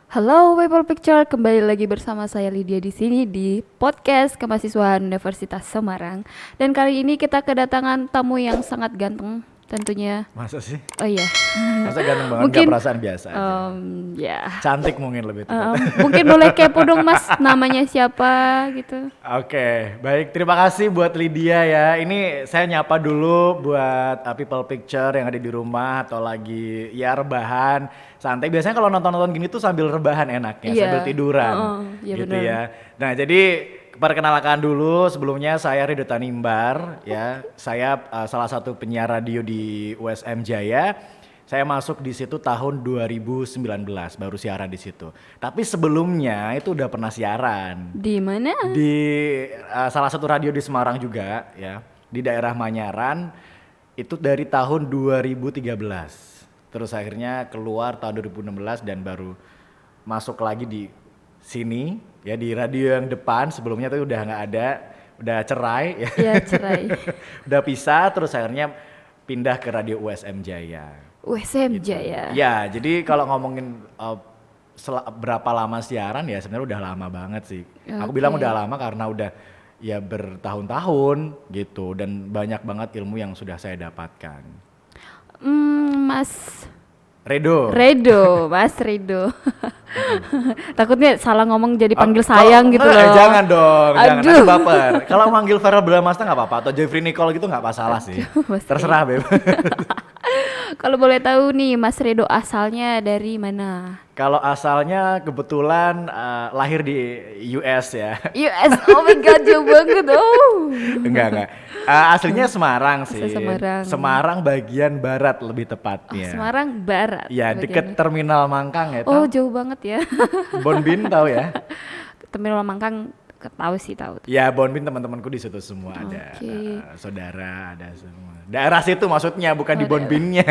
Halo People Picture, kembali lagi bersama saya Lydia di sini di podcast Kemahasiswaan Universitas Semarang. Dan kali ini kita kedatangan tamu yang sangat ganteng tentunya. Masa sih? Oh iya, Masa ganteng banget, mungkin gak perasaan biasa aja. ya. Cantik mungkin lebih tepat. Mungkin boleh kepo dong Mas, namanya siapa gitu. Oke, baik, terima kasih buat Lydia ya. Ini saya nyapa dulu buat People Picture yang ada di rumah atau lagi ya rebahan santai. Biasanya kalau nonton-nonton gini tuh sambil rebahan enaknya, Iya. sambil tiduran Iya gitu benar. ya. Nah jadi perkenalkan dulu, sebelumnya saya Ridho Tanimbar ya. Saya salah satu penyiar radio di USM Jaya. Saya masuk di situ tahun 2019, baru siaran di situ. Tapi sebelumnya itu udah pernah siaran Di mana? di salah satu radio di Semarang juga ya, di daerah Manyaran. Itu dari tahun 2013. Terus akhirnya keluar tahun 2016 dan baru masuk lagi di sini ya, di radio yang depan. Sebelumnya tuh udah nggak ada, udah cerai ya. Ya cerai. Udah pisah, terus akhirnya pindah ke radio USM Jaya. USM Jaya. Ya, jadi kalau ngomongin berapa lama siaran ya sebenarnya udah lama banget sih. Aku bilang Oke. udah lama karena udah ya bertahun-tahun gitu dan banyak banget ilmu yang sudah saya dapatkan. Mas Redo. Mas Redo. Takutnya salah ngomong jadi panggil Kalau- sayang gitu enggak, loh. jangan dong, jangan. Aduh. Nanti baper. Kalau manggil Verrell Bramasta nggak apa-apa atau Jeffrey Nicole gitu nggak masalah sih. Mas Terserah Beb. Kalau boleh tahu nih Mas Redo asalnya dari mana? Kalau asalnya kebetulan lahir di US ya. US, oh my god jauh banget oh. Enggak. Aslinya Semarang sih. Asal Semarang. Semarang bagian barat lebih tepatnya. Semarang Barat. Ya, bagiannya. deket Terminal Mangkang ya. Oh Tahu? jauh banget ya. Bonbin tahu ya? Terminal Mangkang tahu sih tahu. Ya, Bonbin teman-temanku di situ semua ada. Oke. Saudara ada semua. Daerah situ maksudnya, bukan di Oh, daerah. Bonbinnya.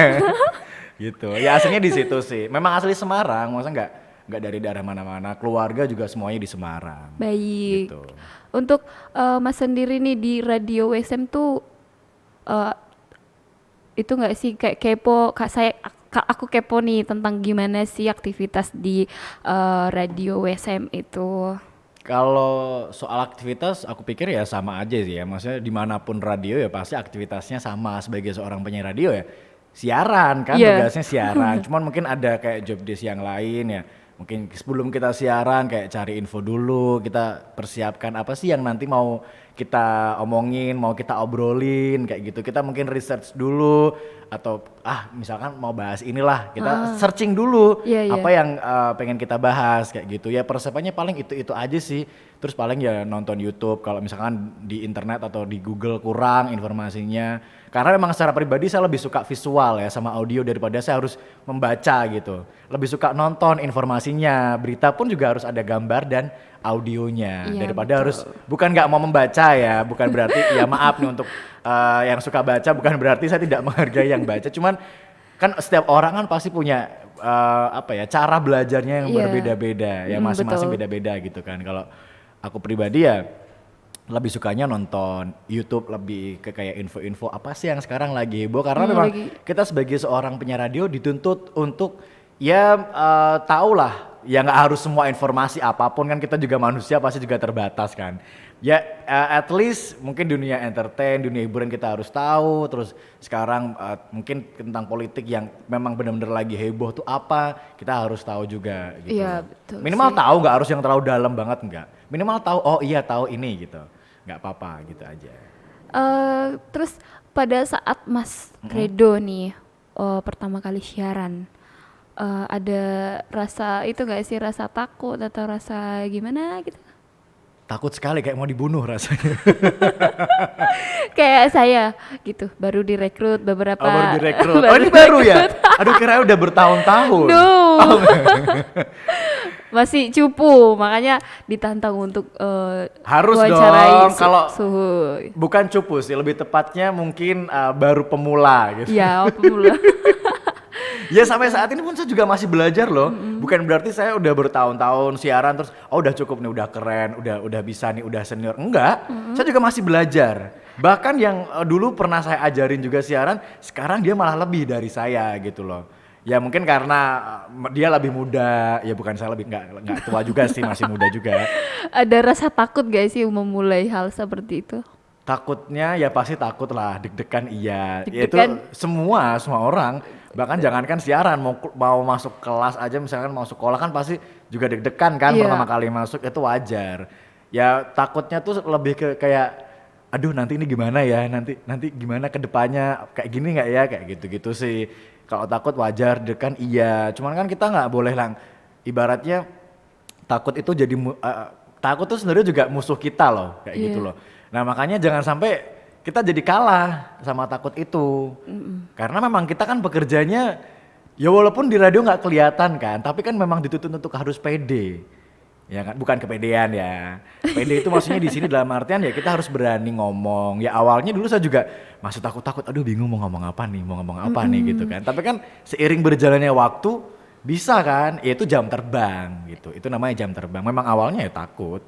Gitu. Ya aslinya di situ sih. Memang asli Semarang, masa nggak dari daerah mana-mana. Keluarga juga semuanya di Semarang. Baik. Gitu. Untuk Mas sendiri nih di Radio WSM tuh eh, itu nggak sih kayak kepo aku kepo nih tentang gimana sih aktivitas di Radio WSM itu. Kalau soal aktivitas, aku pikir ya sama aja sih ya. Maksudnya dimanapun radio ya pasti aktivitasnya sama sebagai seorang penyiar radio ya. Siaran kan, Iya. tugasnya siaran. Cuman mungkin ada kayak job desk yang lain ya. Mungkin sebelum kita siaran kayak cari info dulu, kita persiapkan apa sih yang nanti mau kita omongin, mau kita obrolin kayak gitu. Kita mungkin research dulu atau misalkan mau bahas inilah, kita searching dulu Iya, iya. apa yang pengen kita bahas kayak gitu. Ya persiapannya paling itu aja sih. Terus paling ya nonton YouTube kalau misalkan di internet atau di Google kurang informasinya. Karena memang secara pribadi saya lebih suka visual ya sama audio daripada saya harus membaca gitu. Lebih suka nonton informasinya, berita pun juga harus ada gambar dan audionya Iya, daripada betul. harus bukan nggak mau membaca ya, bukan berarti ya maaf nih untuk yang suka baca, bukan berarti saya tidak menghargai yang baca. Cuman kan setiap orang kan pasti punya cara belajarnya yang Iya. berbeda-beda ya, masing-masing Betul. beda-beda gitu kan. Kalau aku pribadi ya lebih sukanya nonton YouTube, lebih ke kayak info-info apa sih yang sekarang lagi heboh, karena memang kita sebagai seorang penyiar radio dituntut untuk ya tahu lah ya, nggak harus semua informasi apapun kan, kita juga manusia pasti juga terbatas kan ya. At least mungkin dunia entertain, dunia hiburan kita harus tahu. Terus sekarang mungkin tentang politik yang memang benar-benar lagi heboh tuh apa, kita harus tahu juga gitu. Iya, betul Minimal sih. tahu, nggak harus yang terlalu dalam banget, enggak. Minimal tahu, oh iya tahu ini gitu. Nggak apa-apa gitu aja. Terus pada saat Mas Redo nih pertama kali siaran, ada rasa itu gak sih, rasa takut atau rasa gimana gitu? Takut sekali, kayak mau dibunuh rasanya. Kayak saya gitu, baru direkrut beberapa. Oh, baru direkrut. Oh ini baru ya? Aduh kira udah bertahun-tahun. No. Masih cupu, makanya ditantang untuk Harus wawancarai dong, kalau suhu. bukan cupu sih, lebih tepatnya mungkin baru pemula gitu. Ya, pemula. Ya sampai saat ini pun saya juga masih belajar loh. Bukan berarti saya udah bertahun-tahun siaran terus udah cukup nih, udah keren, udah bisa nih, udah senior. Enggak, saya juga masih belajar. Bahkan yang dulu pernah saya ajarin juga siaran, sekarang dia malah lebih dari saya gitu loh. Ya mungkin karena dia lebih muda, ya bukan saya lebih nggak tua juga sih, masih muda juga. Ada rasa takut gak sih memulai hal seperti itu? Takutnya ya pasti takut lah, deg-degan iya. Ya itu Deg-degan. semua orang, bahkan jangankan siaran mau masuk kelas aja misalkan mau sekolah kan pasti juga deg-degan kan Iya. pertama kali masuk itu wajar. Ya takutnya tuh lebih ke kayak aduh nanti ini gimana ya, nanti gimana ke depannya kayak gini nggak ya kayak gitu-gitu sih. Kalau takut wajar, deg-degan iya. Cuman kan kita nggak boleh lang ibaratnya takut itu jadi takut tuh sebenarnya juga musuh kita loh kayak gitu Iya. loh. Nah makanya jangan sampai kita jadi kalah sama takut itu. Karena memang kita kan bekerjanya ya walaupun di radio nggak kelihatan kan, tapi kan memang dituntut untuk harus pede. Ya kan, bukan kepedean ya. Pede itu maksudnya di sini dalam artian ya kita harus berani ngomong. Ya awalnya dulu saya juga masih takut-takut, aduh bingung mau ngomong apa nih gitu kan. Tapi kan seiring berjalannya waktu bisa kan, ya itu jam terbang gitu. Itu namanya jam terbang. Memang awalnya ya takut,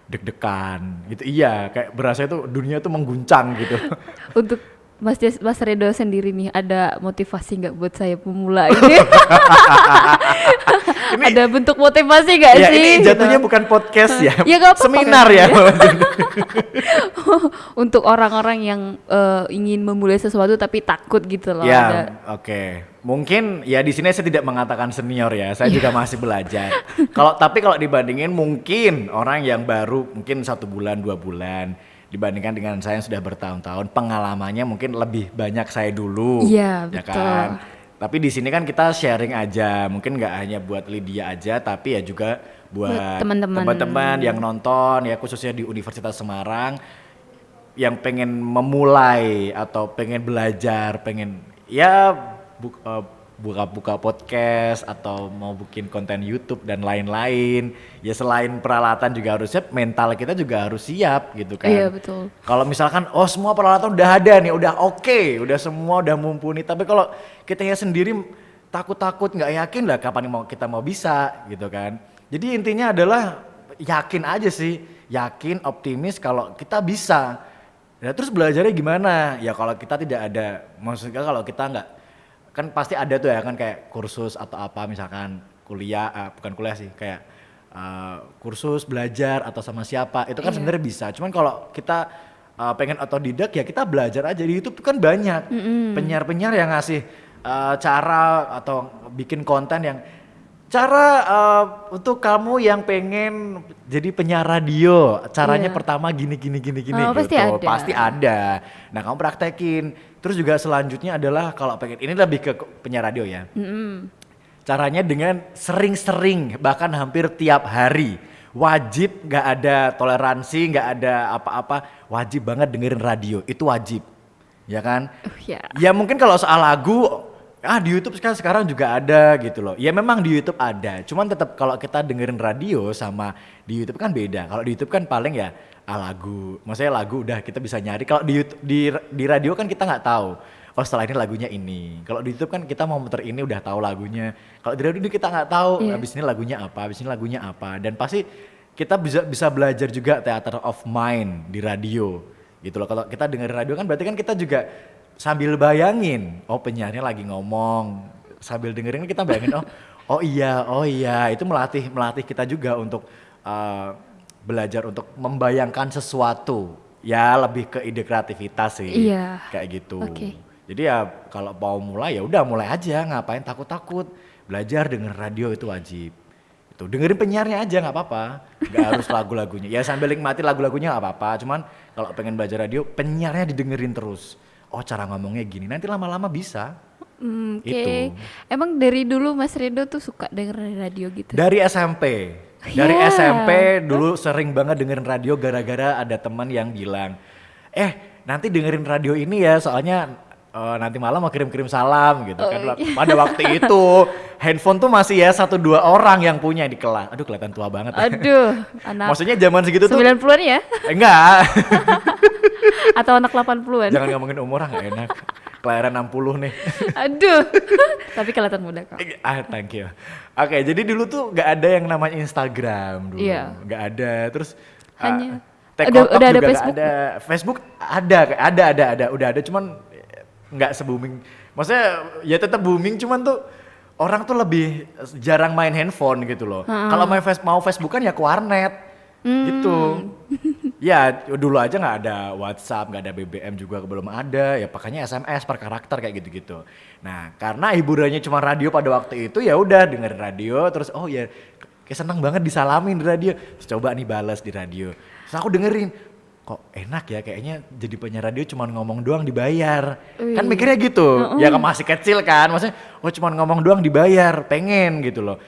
deg-degan gitu. Iya, kayak berasa itu dunia itu mengguncang gitu. Untuk Mas Redo sendiri nih, ada motivasi nggak buat saya pemula ini? Ada bentuk motivasi nggak Ya sih? ini gitu? jatuhnya bukan podcast ya, Ya nggak apa-apa seminar kan, ya. Untuk orang-orang yang ingin memulai sesuatu tapi takut gitu loh. Ya, Ada. oke. Mungkin ya di sini saya tidak mengatakan senior ya. Saya juga masih belajar. Kalau dibandingin mungkin orang yang baru mungkin 1 bulan 2 bulan dibandingkan dengan saya yang sudah bertahun-tahun pengalamannya mungkin lebih banyak saya dulu. Iya, Ya betul. kan. Tapi di sini kan kita sharing aja. Mungkin nggak hanya buat Lydia aja, tapi ya juga buat Buat teman-teman. teman-teman yang nonton ya khususnya di Universitas Semarang yang pengen memulai atau pengen belajar, pengen ya buka-buka podcast atau mau bikin konten YouTube dan lain-lain. Ya selain peralatan juga harus siap, mental kita juga harus siap gitu kan. Iya, betul. Kalau misalkan oh semua peralatan udah ada nih, udah oke, udah semua udah mumpuni, tapi kalau kitanya sendiri takut-takut nggak yakin lah kapan kita mau bisa gitu kan. Jadi intinya adalah yakin aja sih, yakin, optimis kalau kita bisa. Ya terus belajarnya gimana? Ya kalau kita tidak ada, maksudnya kalau kita nggak, kan pasti ada tuh ya kan kayak kursus atau apa misalkan kuliah, bukan kuliah sih, kayak kursus belajar atau sama siapa, itu kan Iya. sebenarnya bisa. Cuman kalau kita pengen otodidak ya kita belajar aja, di YouTube kan banyak penyiar-penyiar yang ngasih cara atau bikin konten yang cara untuk kamu yang pengen jadi penyiar radio, caranya Iya. pertama gini Oh, gitu. pasti ada. Pasti ada. Nah, kamu praktekin. Terus juga selanjutnya adalah kalau pengen ini lebih ke penyiar radio ya. Caranya dengan sering-sering, bahkan hampir tiap hari. Wajib, nggak ada toleransi, nggak ada apa-apa. Wajib banget dengerin radio, itu wajib. Ya kan? Ya. Ya mungkin kalau soal lagu, di YouTube sekarang juga ada gitu loh. Ya memang di YouTube ada, cuman tetap kalau kita dengerin radio sama di YouTube kan beda. Kalau di YouTube kan paling ya lagu, maksudnya lagu udah kita bisa nyari. Kalau di YouTube, di radio kan kita nggak tahu. Oh setelah ini lagunya ini. Kalau di YouTube kan kita mau muter ini udah tahu lagunya. Kalau di radio kita nggak tahu. Iya. Abis ini lagunya apa, abis ini lagunya apa. Dan pasti kita bisa belajar juga theater of mind di radio gitu loh. Kalau kita dengerin radio kan berarti kan kita juga sambil bayangin, oh penyiarnya lagi ngomong, sambil dengerin kita bayangin, oh iya, itu melatih kita juga untuk belajar untuk membayangkan sesuatu, ya lebih ke ide kreativitas sih, Iya. kayak gitu. Oke. Jadi ya kalau mau mulai ya udah mulai aja, ngapain takut-takut, belajar denger radio itu wajib. Itu dengerin penyiarnya aja nggak apa-apa, nggak harus lagu-lagunya. Ya sambil nikmati lagu-lagunya nggak apa-apa, cuman kalau pengen belajar radio, penyiarnya didengerin terus. Oh cara ngomongnya gini, nanti lama-lama bisa. Oke. Itu. Emang dari dulu Mas Redo tuh suka dengerin radio gitu? Dari SMP, Ya. SMP dulu sering banget dengerin radio gara-gara ada teman yang bilang, nanti dengerin radio ini ya, soalnya nanti malam mau kirim-kirim salam gitu kan. Pada waktu itu handphone tuh masih ya 1-2 orang yang punya di kelas. Aduh kelihatan tua banget. Aduh, anak Maksudnya zaman segitu tuh 90-an ya? enggak. Atau anak 80-an? Jangan ngomongin umur nggak enak. Kelahiran 60 nih. Aduh. Tapi kelihatan muda kok. Thank you. Oke, jadi dulu tuh nggak ada yang namanya Instagram dulu. Iya. Nggak ada. Terus Hanya Take udah Contact ada juga nggak Facebook? ada. Facebook ada, udah ada, cuman nggak se-booming. Maksudnya ya tetap booming, cuman tuh orang tuh lebih jarang main handphone gitu loh. Kalau mau Facebookan ya ke warnet gitu. Ya dulu aja nggak ada WhatsApp, nggak ada BBM juga belum ada, ya pakainya SMS per karakter kayak gitu-gitu. Nah karena hiburannya cuma radio pada waktu itu, ya udah dengerin radio terus oh ya kayak seneng banget disalamin di radio. Terus coba nih balas di radio. Terus aku dengerin, kok enak ya kayaknya jadi penyiar radio cuma ngomong doang dibayar. Kan mikirnya gitu, ya kan masih kecil kan, maksudnya oh cuma ngomong doang dibayar, pengen gitu loh.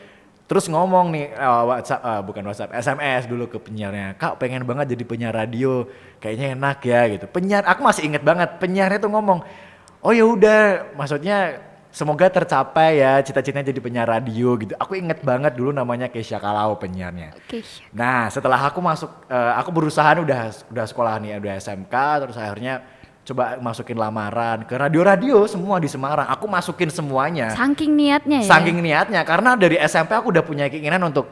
Terus ngomong nih WhatsApp, bukan WhatsApp, SMS dulu ke penyiarnya, Kak pengen banget jadi penyiar radio, kayaknya enak ya gitu. Penyiar, aku masih inget banget penyiarnya tuh ngomong, oh ya udah, maksudnya semoga tercapai ya cita-citanya jadi penyiar radio gitu. Aku inget banget dulu namanya Keisha Kalau penyiarnya. Keisha. Nah setelah aku masuk, aku berusaha nih udah sekolah nih, udah SMK, terus akhirnya coba masukin lamaran ke radio-radio semua di Semarang. Aku masukin semuanya. Saking niatnya ya? Saking niatnya, karena dari SMP aku udah punya keinginan untuk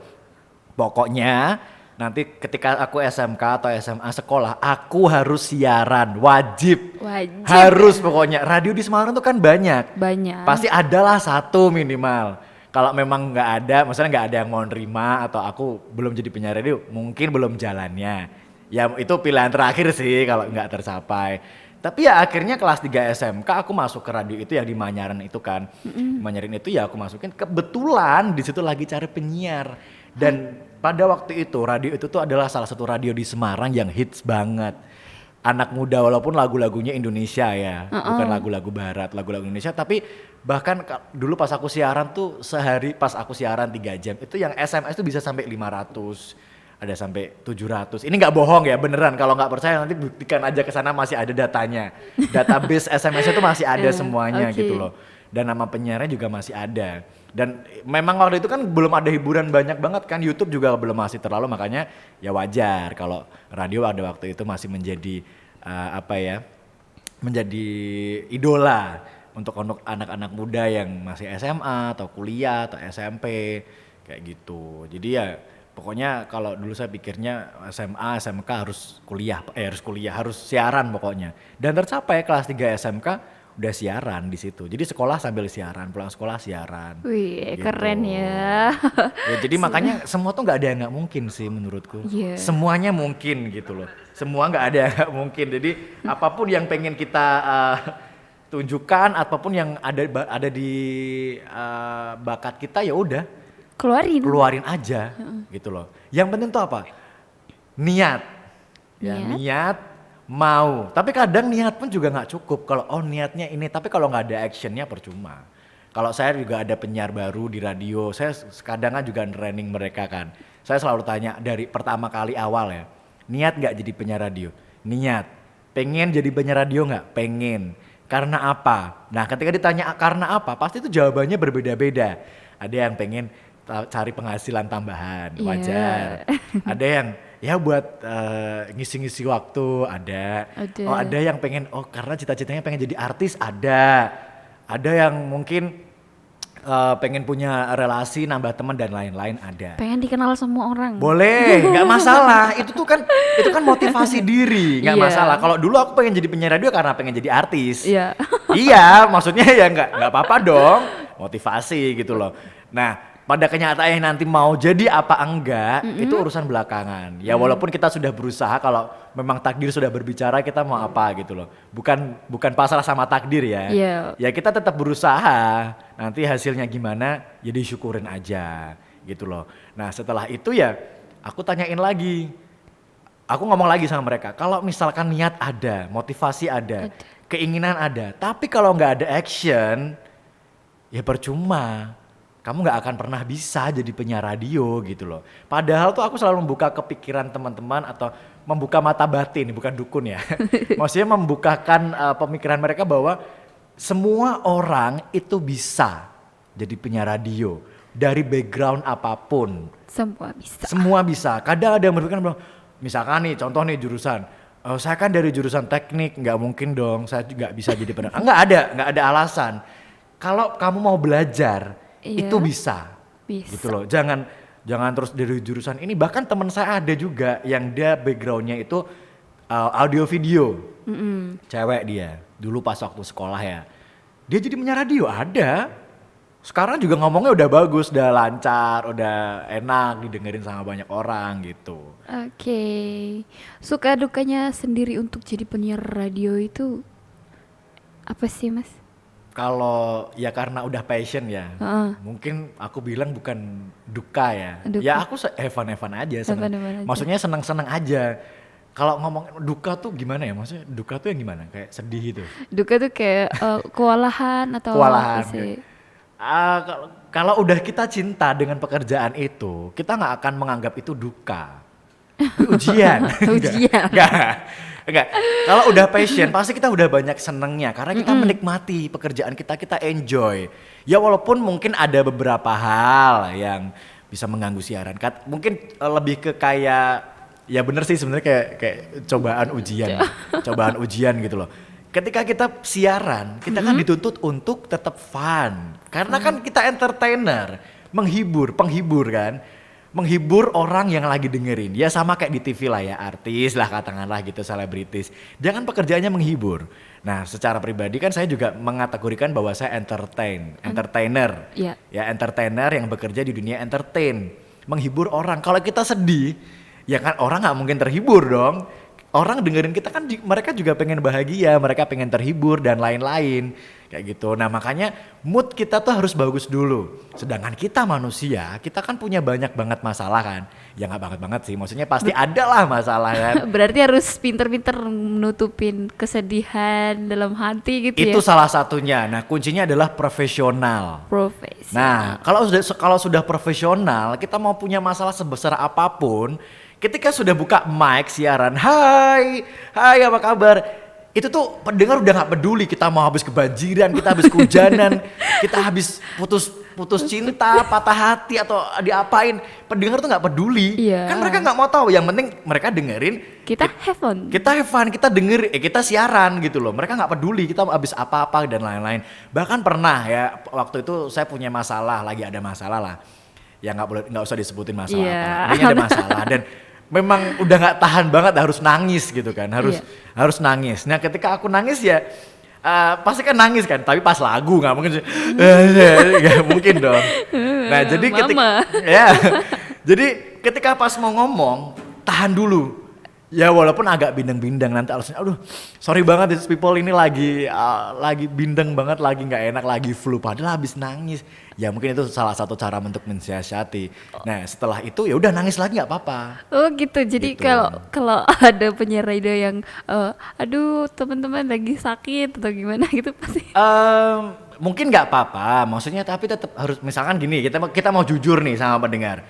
pokoknya nanti ketika aku SMK atau SMA sekolah, aku harus siaran, wajib. Harus pokoknya. Radio di Semarang tuh kan banyak. Banyak. Pasti adalah satu minimal. Kalau memang nggak ada, maksudnya nggak ada yang mau nerima atau aku belum jadi penyiar radio, mungkin belum jalannya. Ya itu pilihan terakhir sih kalau nggak tercapai. Tapi ya akhirnya kelas 3 SMK aku masuk ke radio itu yang di Manyaran itu kan. Manyarin itu ya aku masukin, kebetulan di situ lagi cari penyiar. Dan pada waktu itu radio itu tuh adalah salah satu radio di Semarang yang hits banget. Anak muda walaupun lagu-lagunya Indonesia ya, bukan lagu-lagu barat, lagu-lagu Indonesia. Tapi bahkan dulu pas aku siaran tuh sehari pas aku siaran 3 jam itu yang SMS tuh bisa sampai 500. Ada sampai 700. Ini nggak bohong ya, beneran. Kalau nggak percaya nanti buktikan aja ke sana, masih ada datanya. Database SMS itu masih ada semuanya gitu loh. Dan nama penyiarnya juga masih ada. Dan memang waktu itu kan belum ada hiburan banyak banget kan, YouTube juga belum masih terlalu, makanya ya wajar kalau radio pada waktu itu masih menjadi menjadi idola untuk anak-anak muda yang masih SMA atau kuliah atau SMP kayak gitu. Jadi ya pokoknya kalau dulu saya pikirnya SMA, SMK harus harus siaran pokoknya. Dan tercapai kelas 3 SMK udah siaran di situ. Jadi sekolah sambil siaran, pulang sekolah siaran. Wih, gitu. keren ya. Ya jadi makanya semua tuh nggak ada yang nggak mungkin sih menurutku. Yeah. Semuanya mungkin gitu loh. Semua nggak ada yang nggak mungkin. Jadi apapun yang pengen kita tunjukkan, apapun yang ada di bakat kita ya udah. Keluarin aja gitu loh. Yang penting tuh apa? Niat. Ya, niat mau. Tapi kadang niat pun juga nggak cukup. Kalau niatnya ini, tapi kalau nggak ada actionnya percuma. Kalau saya juga ada penyiar baru di radio, saya kadang juga training mereka kan. Saya selalu tanya dari pertama kali awal ya, niat nggak jadi penyiar radio? Niat. Pengen jadi penyiar radio nggak? Pengen. Karena apa? Nah ketika ditanya karena apa, pasti itu jawabannya berbeda-beda. Ada yang pengen cari penghasilan tambahan, wajar. Ada yang ya buat ngisi-ngisi waktu, ada. Oh ada yang pengen, karena cita-citanya pengen jadi artis, ada. Ada yang mungkin pengen punya relasi, nambah teman dan lain-lain, ada. Pengen dikenal semua orang. Boleh, nggak masalah. Itu kan motivasi diri, nggak masalah. Kalau dulu aku pengen jadi penyiar radio karena pengen jadi artis. Iya, maksudnya ya nggak apa-apa dong, motivasi gitu loh. Nah pada kenyataannya nanti mau jadi apa enggak, itu urusan belakangan. Ya walaupun kita sudah berusaha, kalau memang takdir sudah berbicara kita mau apa gitu loh. Bukan pasrah sama takdir ya. Ya kita tetap berusaha, nanti hasilnya gimana ya disyukurin aja gitu loh. Nah setelah itu ya aku tanyain lagi. Aku ngomong lagi sama mereka, kalau misalkan niat ada, motivasi ada, keinginan ada, tapi kalau nggak ada action, ya percuma. Kamu gak akan pernah bisa jadi penyiar radio gitu loh. Padahal tuh aku selalu membuka kepikiran teman-teman atau membuka mata batin, bukan dukun ya. Maksudnya membukakan pemikiran mereka bahwa semua orang itu bisa jadi penyiar radio dari background apapun. Semua bisa. Kadang ada yang berpikir bilang, misalkan nih contoh nih jurusan, saya kan dari jurusan teknik, nggak mungkin dong saya nggak bisa jadi penyiar. Nggak ada alasan. Kalau kamu mau belajar itu bisa gitu loh. Jangan terus dari jurusan ini. Bahkan teman saya ada juga yang dia backgroundnya itu audio video, cewek dia dulu pas waktu sekolah ya, dia jadi penyiar radio ada sekarang juga ngomongnya udah bagus, udah lancar, udah enak didengerin sama banyak orang gitu. Oke. Suka dukanya sendiri untuk jadi penyiar radio itu apa sih, Mas? Kalau ya karena udah passion ya, Heeh. mungkin aku bilang bukan duka ya. Duka. Ya aku have fun aja, seneng. Have fun aja. Maksudnya seneng-seneng aja. Kalau ngomong duka tuh gimana ya? Maksudnya duka tuh yang gimana? Kayak sedih gitu. Duka tuh kayak kewalahan atau Kewalahan. apa sih? Kalau udah kita cinta dengan pekerjaan itu, kita nggak akan menganggap itu duka. Ujian. Ujian. Enggak. Kalau udah passion, pasti kita udah banyak senengnya karena kita menikmati pekerjaan kita, kita enjoy. Ya walaupun mungkin ada beberapa hal yang bisa mengganggu siaran. Mungkin lebih ke kayak ya bener sih sebenarnya kayak cobaan ujian gitu loh. Ketika kita siaran, kita kan dituntut untuk tetap fun. Karena kan kita entertainer, penghibur kan. Menghibur orang yang lagi dengerin. Ya sama kayak di TV lah ya, artis lah katakanlah gitu, selebritis. Jangan pekerjaannya menghibur. Nah, secara pribadi kan saya juga mengategorikan bahwa saya entertainer. Iya. Ya, entertainer yang bekerja di dunia entertain. Menghibur orang. Kalau kita sedih, ya kan orang nggak mungkin terhibur dong. Orang dengerin kita kan mereka juga pengen bahagia, mereka pengen terhibur dan lain-lain kayak gitu. Nah makanya mood kita tuh harus bagus dulu. Sedangkan kita manusia, kita kan punya banyak banget masalah kan. Ya nggak banget sih, maksudnya pasti ada lah masalah kan. Berarti harus pinter-pinter nutupin kesedihan dalam hati gitu ya. Itu salah satunya. Nah kuncinya adalah profesional. Profesi. Nah kalau sudah profesional, kita mau punya masalah sebesar apapun, ketika sudah buka mic siaran, hai apa kabar? Itu tuh pendengar udah nggak peduli kita mau habis kebanjiran, kita habis kehujanan, kita habis putus cinta, patah hati atau diapain, pendengar tuh nggak peduli. Iya. Kan mereka nggak mau tahu, yang penting mereka dengerin. Kita have fun. Kita denger, kita siaran gitu loh. Mereka nggak peduli kita habis apa-apa dan lain-lain. Bahkan pernah ya waktu itu saya punya masalah, lagi ada masalah lah. Ya nggak usah disebutin masalah apa. Ini ada masalah dan memang udah nggak tahan banget, harus nangis gitu kan, harus nangis. Nah ketika aku nangis ya pasti kan nangis kan, tapi pas lagu nggak mungkin nggak mungkin dong. Nah jadi ketika pas mau ngomong tahan dulu. Ya walaupun agak bindeng-bindeng nanti alasannya, aduh sorry banget these people ini lagi bindeng banget, lagi nggak enak, lagi flu, padahal habis nangis. Ya mungkin itu salah satu cara untuk mensiasati. Nah setelah itu ya udah nangis lagi nggak apa-apa. Oh gitu. Jadi Gitu. kalau ada penyiar radio yang aduh teman-teman lagi sakit atau gimana gitu pasti. Mungkin nggak apa-apa, maksudnya tapi tetap harus, misalkan gini, kita mau jujur nih sama pendengar.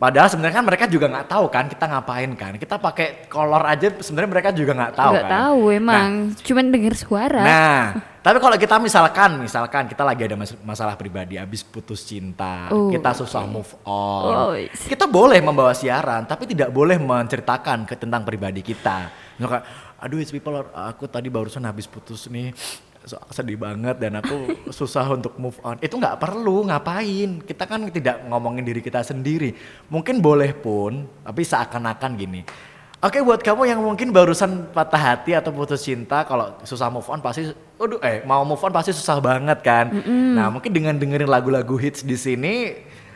Padahal sebenarnya kan mereka juga nggak tahu kan kita ngapain kan, kita pakai kolor aja sebenarnya mereka juga nggak tahu Nggak kan. tahu emang, cuman denger suara. Nah, tapi kalau kita misalkan kita lagi ada masalah pribadi, habis putus cinta, kita susah move on, kita boleh membawa siaran, tapi tidak boleh menceritakan tentang pribadi kita. Misalkan, aduh it's people, aku tadi barusan habis putus nih, sedih banget dan aku susah untuk move on. Itu nggak perlu, ngapain? Kita kan tidak ngomongin diri kita sendiri. Mungkin boleh pun, tapi seakan-akan gini. Oke, buat kamu yang mungkin barusan patah hati atau putus cinta, kalau susah move on pasti, mau move on pasti susah banget kan. Nah, mungkin dengan dengerin lagu-lagu hits di sini,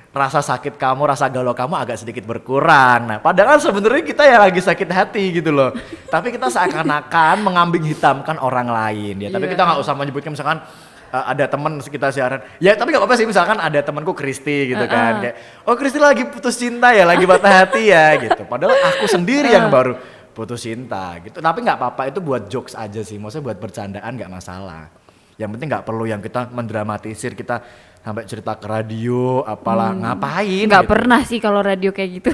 rasa sakit kamu, rasa galau kamu agak sedikit berkurang. Nah, padahal sebenarnya kita ya lagi sakit hati gitu loh. Tapi kita seakan-akan mengambing hitamkan orang lain ya. Tapi kita nggak usah menyebutkan misalkan ada teman kita siaran. Ya tapi nggak apa-apa sih, misalkan ada temanku Kristi gitu kan. Kayak, oh Kristi lagi putus cinta ya, lagi patah hati ya gitu. Padahal aku sendiri yang baru putus cinta gitu. Tapi nggak apa-apa, itu buat jokes aja sih. Maksudnya buat bercandaan nggak masalah. Yang penting nggak perlu yang kita mendramatisir, kita sampai cerita ke radio apalah, ngapain. Nggak gitu. pernah sih kalau radio kayak gitu.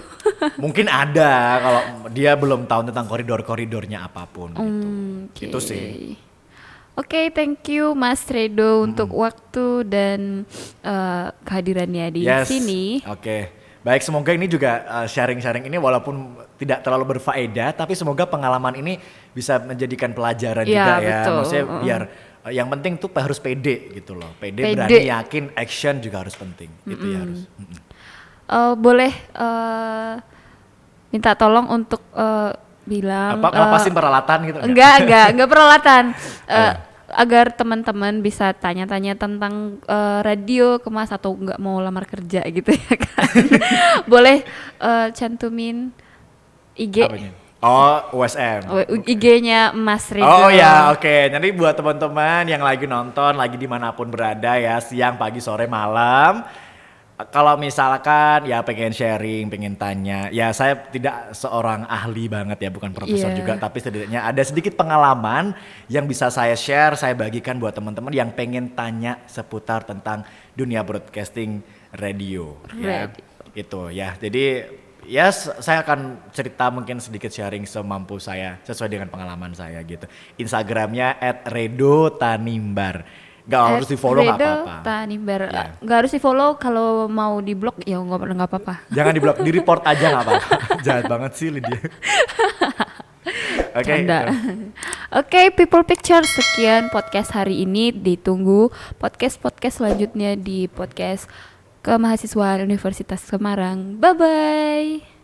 Mungkin ada kalau dia belum tahu tentang koridor-koridornya apapun gitu. Itu sih. Oke, thank you Mas Redo untuk waktu dan kehadirannya di sini. Oke. Baik, semoga ini juga sharing-sharing ini walaupun tidak terlalu berfaedah, tapi semoga pengalaman ini bisa menjadikan pelajaran juga ya. Betul. Maksudnya biar yang penting tuh harus pede gitu loh. Pede, berani, yakin, action juga harus penting. Gitu ya harus. Boleh minta tolong untuk bilang ngelepasin peralatan gitu? Enggak peralatan. agar teman-teman bisa tanya-tanya tentang radio ke Mas atau nggak mau lamar kerja gitu ya kan. Boleh cantumin IG. Apanya? Oh, USM. IG-nya Mas Ridho. Oh ya, oke. Jadi buat teman-teman yang lagi nonton, lagi dimanapun berada ya, siang, pagi, sore, malam. Kalau misalkan ya pengen sharing, pengen tanya, ya saya tidak seorang ahli banget ya, bukan profesor Iya. juga, tapi setidaknya ada sedikit pengalaman yang bisa saya share, saya bagikan buat teman-teman yang pengen tanya seputar tentang dunia broadcasting radio. Ya, itu ya. Jadi ya saya akan cerita mungkin sedikit sharing semampu saya sesuai dengan pengalaman saya gitu. Instagramnya @redotanimbar. Gak harus di follow nggak apa-apa. Tanimbar. Ya. Nggak harus di follow, kalau mau di blok ya nggak apa-apa. Jangan di blok, di report aja nggak apa-apa. Jahat banget sih Lydia. Oke. Canda. Oke, People Picture, sekian podcast hari ini. Ditunggu podcast selanjutnya di podcast Kemahasiswaan Universitas Semarang. Bye bye.